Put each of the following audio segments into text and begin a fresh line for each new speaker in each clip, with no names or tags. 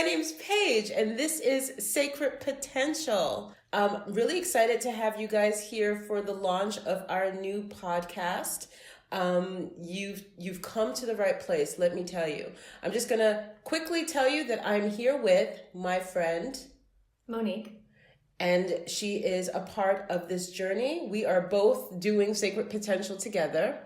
my name's Paige, and this is Sacred Potential. I'm really excited to have you guys here for the launch of our new podcast. You've come to the right place, let me tell you. I'm just gonna quickly tell you that I'm here with my friend
Monique.
And she is a part of this journey. We are both doing Sacred Potential together.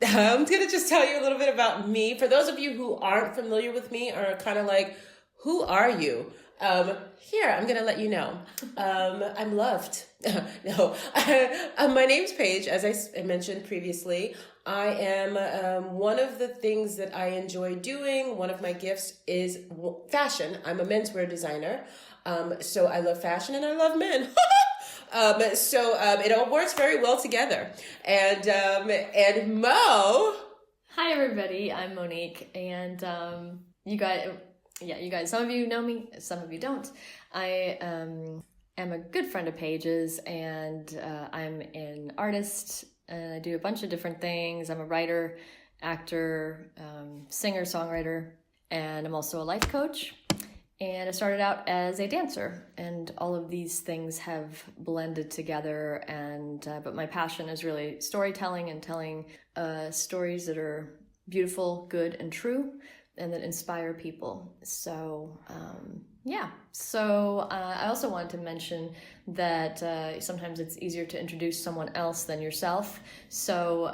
I'm going to just tell you a little bit about me. For those of you who aren't familiar with me or are kind of like, who are you? Here, I'm going to let you know. I'm loved. No, my name's Paige, as I mentioned previously. I am, one of the things that I enjoy doing, one of my gifts is fashion. I'm a menswear designer. So I love fashion and I love men. It all works very well together. And Mo.
Hi everybody, I'm Monique, and you guys, some of you know me, some of you don't. I am a good friend of Paige's, and I'm an artist, and I do a bunch of different things. I'm a writer, actor, singer, songwriter, and I'm also a life coach. And I started out as a dancer, and all of these things have blended together. And but my passion is really storytelling and telling stories that are beautiful, good, and true, and that inspire people. So I also wanted to mention that sometimes it's easier to introduce someone else than yourself. So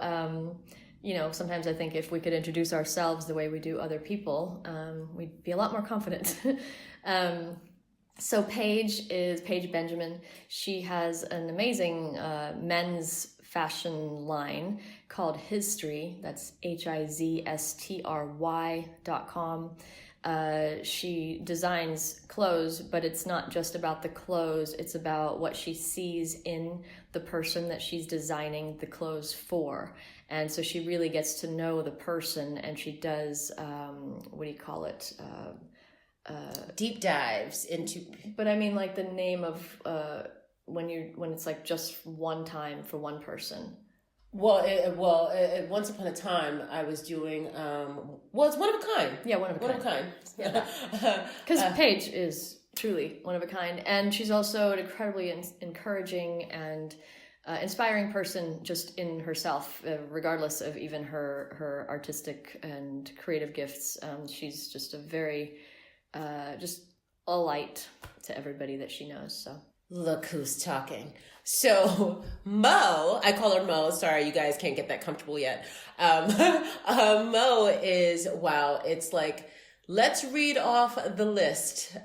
sometimes I think if we could introduce ourselves the way we do other people, we'd be a lot more confident. So Paige is Paige Benjamin. She has an amazing men's fashion line called History. That's HIZSTRY.com. She designs clothes, but it's not just about the clothes. It's about what she sees in the person that she's designing the clothes for. And so she really gets to know the person, and she does,
deep dives into.
But I mean, like the name of when it's like just one time for one person.
Once upon a time, I was doing. It's one of a kind.
Yeah, one of a kind.
One of a kind.
Yeah, because Paige is truly one of a kind, and she's also an incredibly encouraging and inspiring person just in herself, regardless of even her artistic and creative gifts. She's just a very, just a light to everybody that she knows. So
look who's talking. So Mo, I call her Mo. Sorry, you guys can't get that comfortable yet. Mo is, wow, it's like, let's read off the list.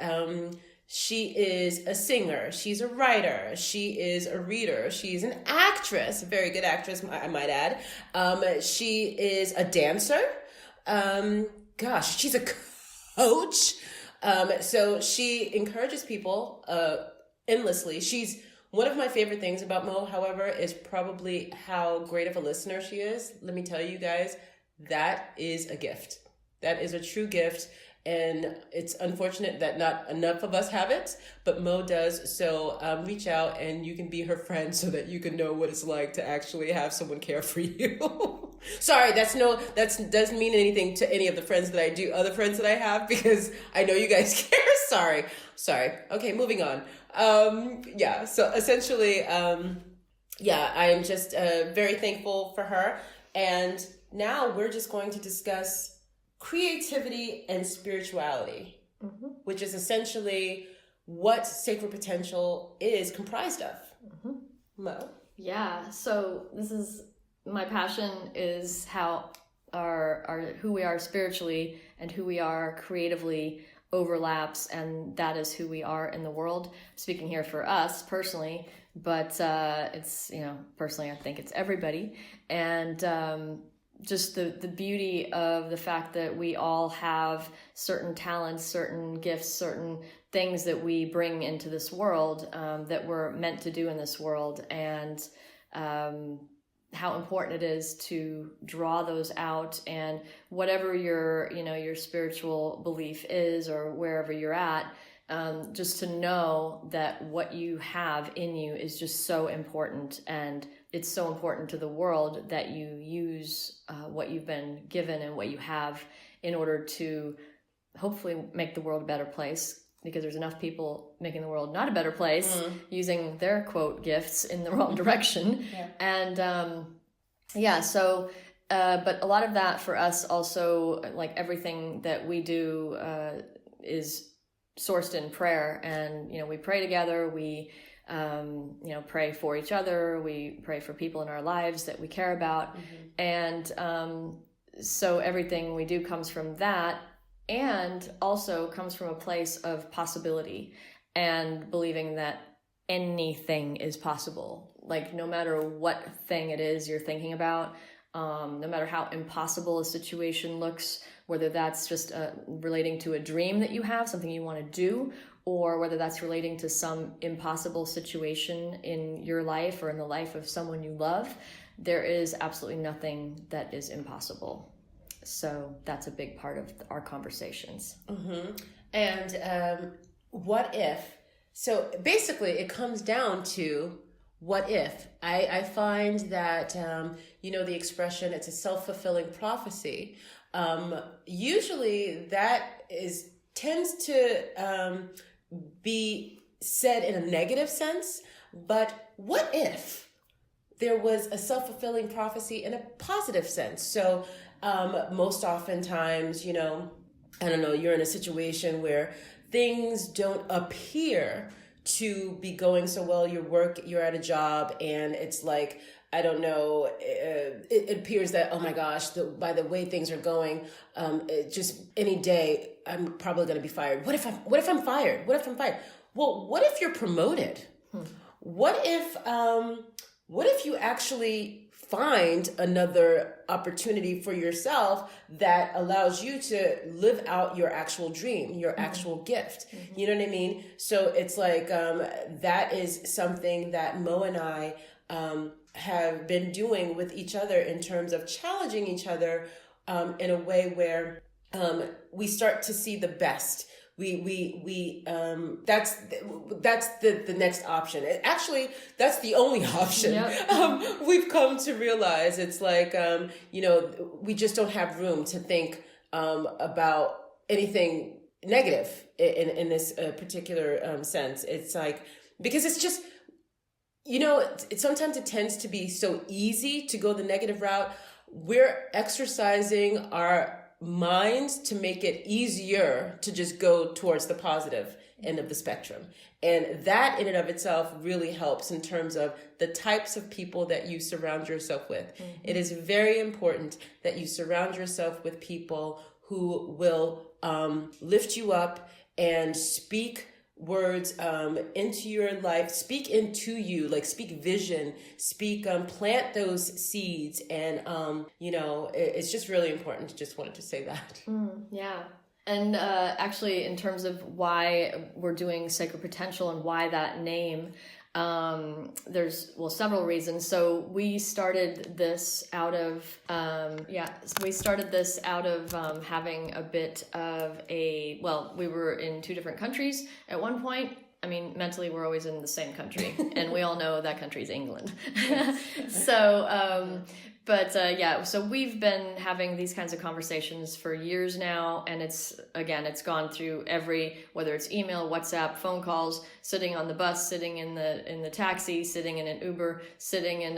She is a singer. She's a writer. She is a reader. She's an actress, a very good actress, I might add. She is a dancer. She's a coach. So she encourages people endlessly. She's one of my favorite things about Mo, however, is probably how great of a listener she is. Let me tell you guys, that is a gift. That is a true gift. And it's unfortunate that not enough of us have it, but Mo does. So reach out and you can be her friend so that you can know what it's like to actually have someone care for you. Sorry, that doesn't mean anything to any of the friends that I do, other friends that I have, because I know you guys care. Sorry. Okay, moving on. So essentially, I'm just very thankful for her. And now we're just going to discuss creativity and spirituality, which is essentially what Sacred Potential is comprised of. Mo?
Yeah, so this is, my passion is how our who we are spiritually and who we are creatively overlaps, and that is who we are in the world. Speaking here for us personally, but it's, personally I think it's everybody. And just the beauty of the fact that we all have certain talents, certain gifts, certain things that we bring into this world, that we're meant to do in this world, and how important it is to draw those out. And whatever your spiritual belief is, or wherever you're at, just to know that what you have in you is just so important, and it's so important to the world that you use what you've been given and what you have in order to hopefully make the world a better place, because there's enough people making the world not a better place using their quote gifts in the wrong direction. And but a lot of that for us also, like everything that we do is sourced in prayer. And, we pray together, we pray for each other, we pray for people in our lives that we care about. And so everything we do comes from that, and also comes from a place of possibility and believing that anything is possible. Like, no matter what thing it is you're thinking about, no matter how impossible a situation looks, whether that's just relating to a dream that you have, something you want to do, or whether that's relating to some impossible situation in your life or in the life of someone you love, there is absolutely nothing that is impossible. So that's a big part of our conversations.
And what if? So basically it comes down to what if. I find that, the expression, it's a self-fulfilling prophecy. Usually that tends to be said in a negative sense, but what if there was a self-fulfilling prophecy in a positive sense? So most oftentimes, you're in a situation where things don't appear to be going so well. You're at a job, and it's like, I don't know, it appears that, oh my gosh, by the way things are going, just any day, I'm probably going to be fired. What if I'm fired? Well, what if you're promoted? What if you actually find another opportunity for yourself that allows you to live out your actual dream, your actual gift? You know what I mean? So it's like, that is something that Mo and I have been doing with each other in terms of challenging each other in a way where we start to see the best. That's the next option. Actually, that's the only option. Yep. We've come to realize it's like, we just don't have room to think about anything negative in this particular sense. It's like, because it's just, sometimes it tends to be so easy to go the negative route. We're exercising our minds to make it easier to just go towards the positive end of the spectrum. And that in and of itself really helps in terms of the types of people that you surround yourself with. It is very important that you surround yourself with people who will lift you up and speak words into your life, speak into you, like speak vision, plant those seeds. And, it's just really important. Just wanted to say that.
Yeah. And actually, in terms of why we're doing Sacred Potential and why that name, there's several reasons. So we started this out of having a bit of we were in two different countries at one point. I mean, mentally we're always in the same country, and we all know that country is England. So we've been having these kinds of conversations for years now, and it's gone through whether it's email, WhatsApp, phone calls, sitting on the bus, sitting in the taxi, sitting in an Uber, sitting in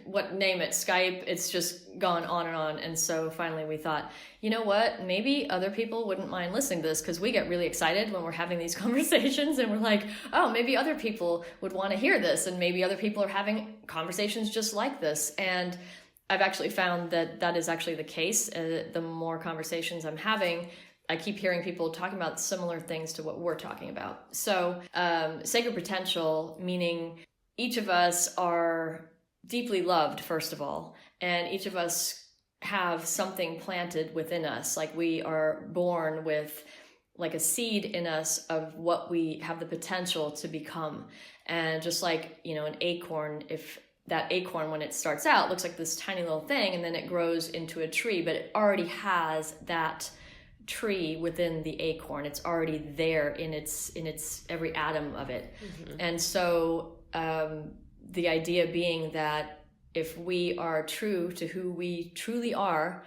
Skype. It's just gone on and on. And so finally we thought, you know what, maybe other people wouldn't mind listening to this, because we get really excited when we're having these conversations, and we're like, oh, maybe other people would want to hear this, and maybe other people are having conversations just like this. And I've actually found that is actually the case. The more conversations I'm having, I keep hearing people talking about similar things to what we're talking about. So Sacred Potential, meaning each of us are deeply loved, first of all, and each of us have something planted within us. Like, we are born with like a seed in us of what we have the potential to become. And just like, an acorn, if that acorn, when it starts out, looks like this tiny little thing, and then it grows into a tree, but it already has that tree within the acorn. It's already there in its every atom of it. And so the idea being that if we are true to who we truly are,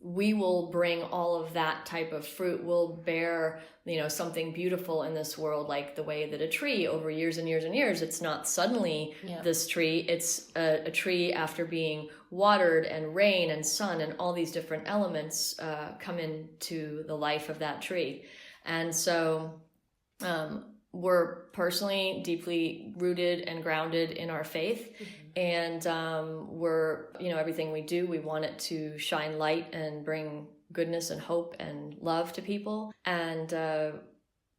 we will bring all of that type of fruit. We'll bear, something beautiful in this world, like the way that a tree over years and years and years, it's not suddenly this tree. It's a tree after being watered and rain and sun and all these different elements come into the life of that tree. And so we're personally deeply rooted and grounded in our faith. And we're, everything we do, we want it to shine light and bring goodness and hope and love to people. And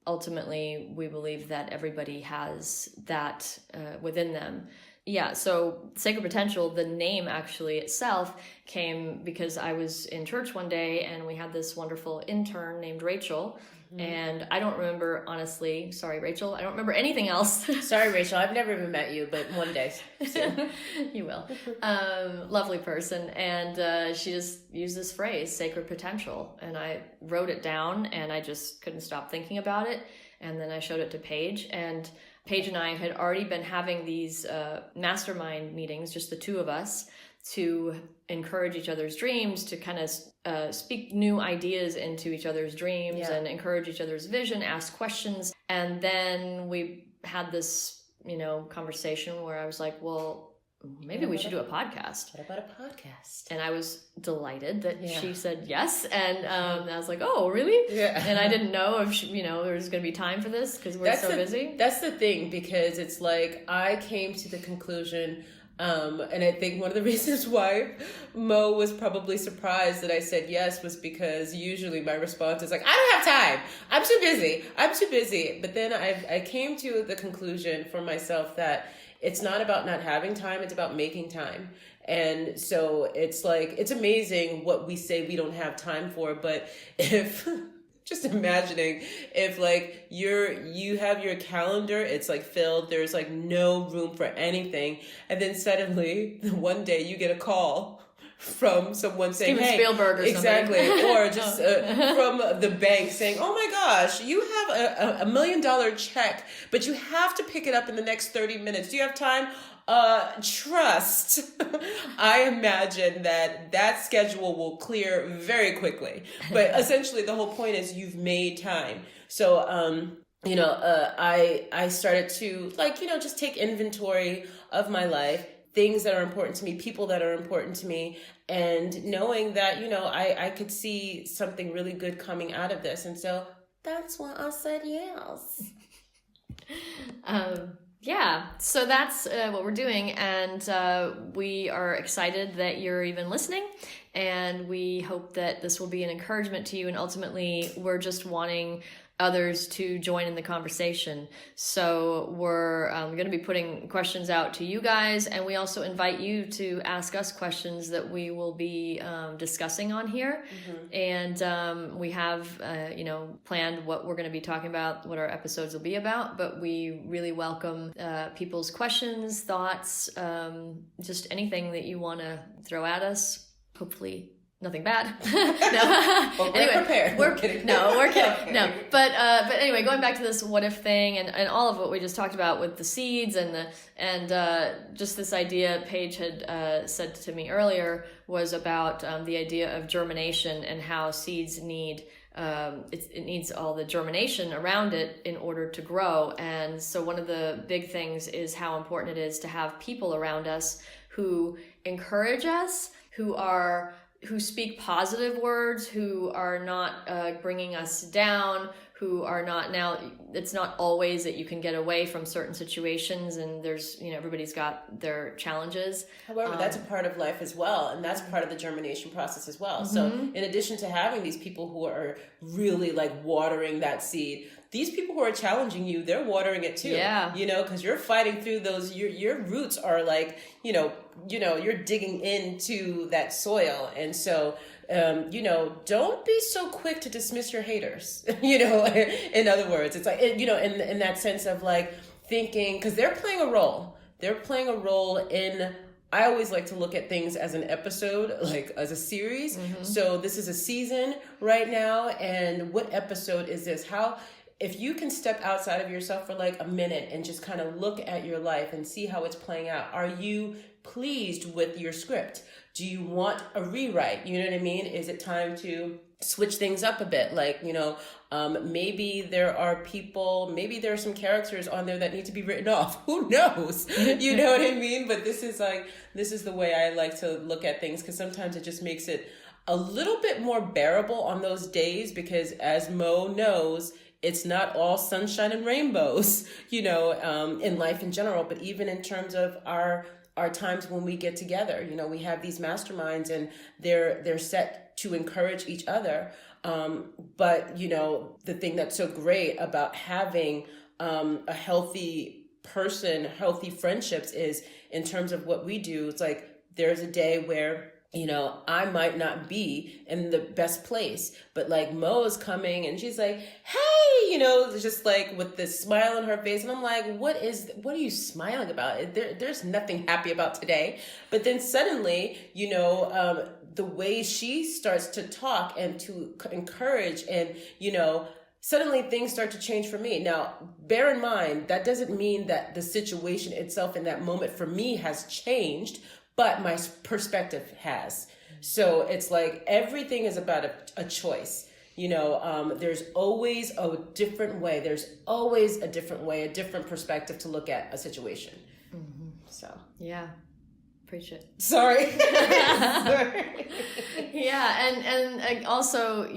ultimately, we believe that everybody has that within them. Yeah, so Sacred Potential, the name actually itself came because I was in church one day and we had this wonderful intern named Rachel. And I don't remember, honestly, sorry, Rachel, I don't remember anything else.
Sorry, Rachel, I've never even met you, but one day soon.
You will. Lovely person. And she just used this phrase, sacred potential. And I wrote it down and I just couldn't stop thinking about it. And then I showed it to Paige. And Paige and I had already been having these mastermind meetings, just the two of us, to encourage each other's dreams, to kind of speak new ideas into each other's dreams and encourage each other's vision, ask questions. And then we had this, conversation where I was like, well, maybe we should do a podcast.
What about a podcast?
And I was delighted that she said yes. And I was like, oh, really? Yeah. And I didn't know if, there was going to be time for this because we're so busy.
That's the thing, because it's like I came to the conclusion, and I think one of the reasons why Mo was probably surprised that I said yes was because usually my response is like, I don't have time. I'm too busy. But then I came to the conclusion for myself that it's not about not having time. It's about making time. And so it's like, it's amazing what we say we don't have time for. But if... just imagining if like you have your calendar, it's like filled, there's like no room for anything, and then suddenly one day you get a call from someone saying,
Steven Spielberg or
exactly,
something.
or just from the bank saying, oh my gosh, you have a $1 million check, but you have to pick it up in the next 30 minutes. Do you have time? Trust. I imagine that schedule will clear very quickly. But essentially the whole point is you've made time. So, I started to just take inventory of my life, things that are important to me, people that are important to me, and knowing that, I could see something really good coming out of this. And so that's why I said yes.
Yeah, so that's what we're doing, and we are excited that you're even listening, and we hope that this will be an encouragement to you, and ultimately we're just wanting others to join in the conversation. So we're going to be putting questions out to you guys, and we also invite you to ask us questions that we will be discussing on here. And we have planned what we're going to be talking about, what our episodes will be about, but we really welcome people's questions, thoughts, just anything that you want to throw at us. Hopefully nothing bad. No.
Well, we're prepared.
We're kidding. No, we're kidding. Okay. No, but anyway, going back to this what if thing and all of what we just talked about with the seeds and just this idea Paige had said to me earlier was about the idea of germination and how seeds need it needs all the germination around it in order to grow. And so one of the big things is how important it is to have people around us who encourage us, who speak positive words, who are not bringing us down, who are not now, it's not always that you can get away from certain situations, and there's, everybody's got their challenges.
However, that's a part of life as well, and that's part of the germination process as well. So in addition to having these people who are really like watering that seed, these people who are challenging you, they're watering it too.
Yeah.
Because you're fighting through those, your roots are like, you're digging into that soil. And so, don't be so quick to dismiss your haters, in other words. It's like, in that sense of like thinking, because they're playing a role. They're playing a role in, I always like to look at things as an episode, like as a series. So this is a season right now. And what episode is this? If you can step outside of yourself for like a minute and just kind of look at your life and see how it's playing out, are you pleased with your script? Do you want a rewrite? You know what I mean? Is it time to switch things up a bit? Like, maybe there are some characters on there that need to be written off. Who knows? You know what I mean? But this is the way I like to look at things, because sometimes it just makes it a little bit more bearable on those days, because as Mo knows, it's not all sunshine and rainbows, in life in general, but even in terms of our times when we get together. We have these masterminds, and they're set to encourage each other. But the thing that's so great about having a healthy friendships is, in terms of what we do, it's like there's a day where I might not be in the best place, but like Mo's coming and she's like, hey, just like with this smile on her face. And I'm like, what are you smiling about? There's nothing happy about today. But then suddenly, the way she starts to talk and to encourage and, suddenly things start to change for me. Now, bear in mind, that doesn't mean that the situation itself in that moment for me has changed, but my perspective has. So it's like everything is about a choice. There's always a different way. There's always a different way, a different perspective to look at a situation.
Mm-hmm. So, yeah. Preach it.
Sorry.
Sorry. Yeah. And also,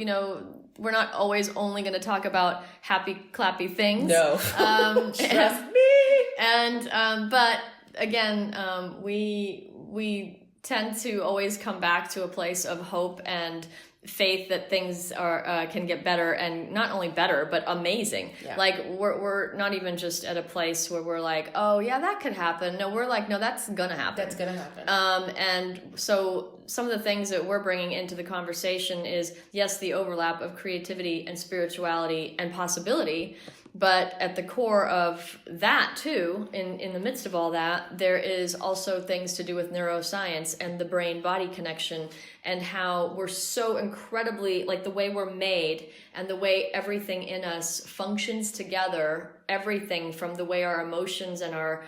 we're not always only going to talk about happy, clappy things.
No. Trust me.
And, but again, we tend to always come back to a place of hope and faith that things can get better, and not only better, but amazing. Yeah. Like we're not even just at a place where we're like, oh yeah, that could happen. No, we're like, no, that's gonna happen.
That's gonna happen.
And so some of the things that we're bringing into the conversation is, yes, the overlap of creativity and spirituality and possibility. But at the core of that too, in the midst of all that, there is also things to do with neuroscience and the brain-body connection, and how we're so incredibly, like the way we're made and the way everything in us functions together, everything from the way our emotions and our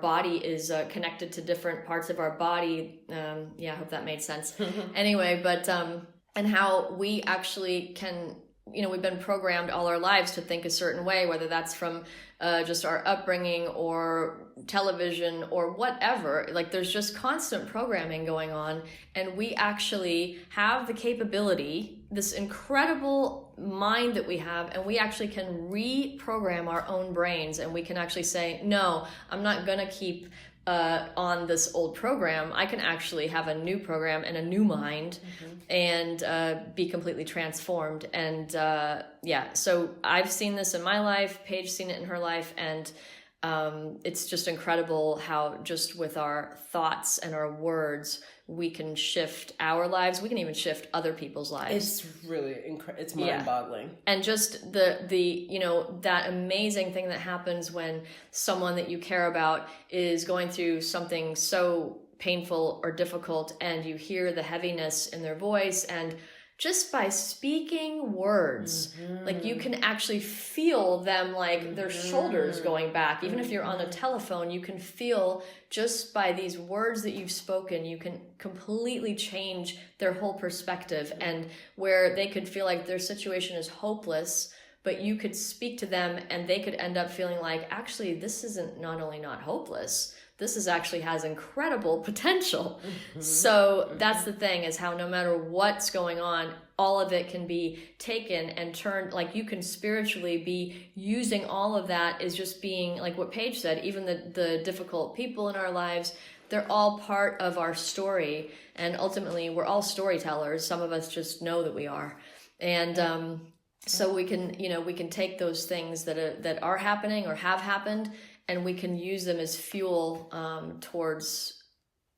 body is connected to different parts of our body. I hope that made sense. Anyway, but, and how we actually can, we've been programmed all our lives to think a certain way, whether that's from just our upbringing or television or whatever. Like there's just constant programming going on, and we actually have the capability, this incredible mind that we have, and we actually can reprogram our own brains, and we can actually say, no, I'm not gonna keep on this old program. I can actually have a new program and a new mind, and be completely transformed. And so I've seen this in my life, Paige seen it in her life, and it's just incredible how just with our thoughts and our words, we can shift our lives. We can even shift other people's lives.
It's really it's mind-boggling.
Yeah. And just the that amazing thing that happens when someone that you care about is going through something so painful or difficult, and you hear the heaviness in their voice, and just by speaking words, like you can actually feel them, like their shoulders going back. Even if you're on a telephone, you can feel just by these words that you've spoken, you can completely change their whole perspective. And where they could feel like their situation is hopeless, but you could speak to them and they could end up feeling like, actually, this isn't not only not hopeless, this is actually has incredible potential. So that's the thing, is how no matter what's going on, all of it can be taken and turned, like you can spiritually be using all of that, is just being like what Paige said, even the difficult people in our lives, they're all part of our story. And ultimately we're all storytellers. Some of us just know that we are. And so we can take those things that are happening or have happened, and we can use them as fuel towards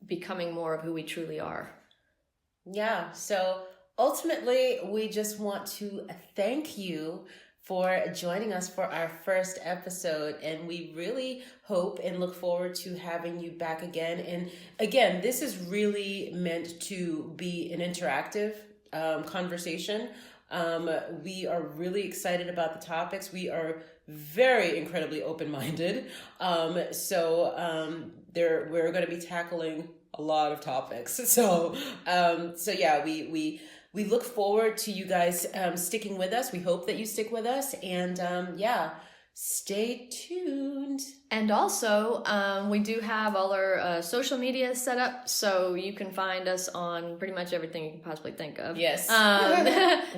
becoming more of who we truly are.
Yeah. So ultimately, we just want to thank you for joining us for our first episode. And we really hope and look forward to having you back again. And again, this is really meant to be an interactive conversation. We are really excited about the topics. We are very incredibly open-minded. So we're going to be tackling a lot of topics. So yeah, we look forward to you guys sticking with us. We hope that you stick with us, and stay tuned.
And also, we do have all our social media set up, so you can find us on pretty much everything you can possibly think of.
Yes.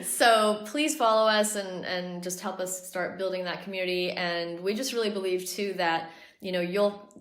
So please follow us and just help us start building that community. And we just really believe too that,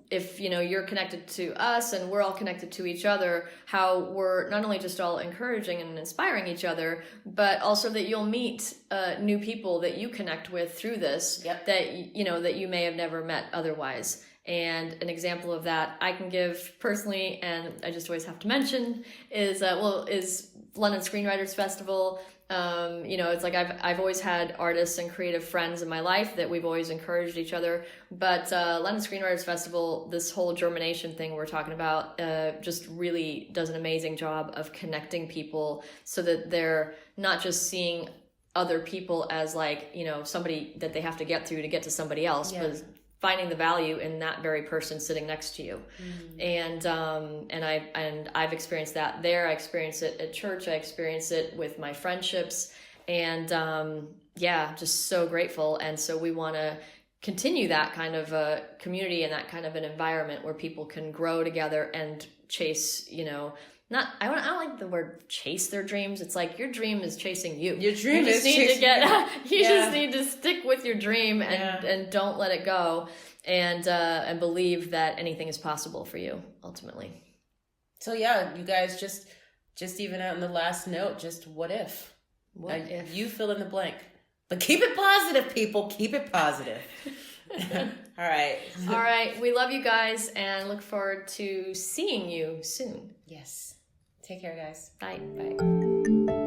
if you're connected to us and we're all connected to each other, how we're not only just all encouraging and inspiring each other, but also that you'll meet new people that you connect with through this.
Yep.
that you may have never met otherwise. And an example of that I can give personally, and I just always have to mention, is London Screenwriters Festival. It's like I've always had artists and creative friends in my life that we've always encouraged each other. But London Screenwriters Festival, this whole germination thing we're talking about, just really does an amazing job of connecting people so that they're not just seeing other people as somebody that they have to get through to get to somebody else, but finding the value in that very person sitting next to you. And I've experienced that there. I experienced it at church. I experienced it with my friendships, and just so grateful. And so we want to continue that kind of a community and that kind of an environment where people can grow together and chase, I don't like the word chase their dreams. It's like your dream is chasing you. Your dream
is chasing
you. Just need to stick with your dream and don't let it go, and believe that anything is possible for you ultimately.
So you guys just even out in the last note, just what if?
What if?
You fill in the blank. But keep it positive, people. Keep it positive. All right.
We love you guys and look forward to seeing you soon.
Yes. Take care, guys.
Bye.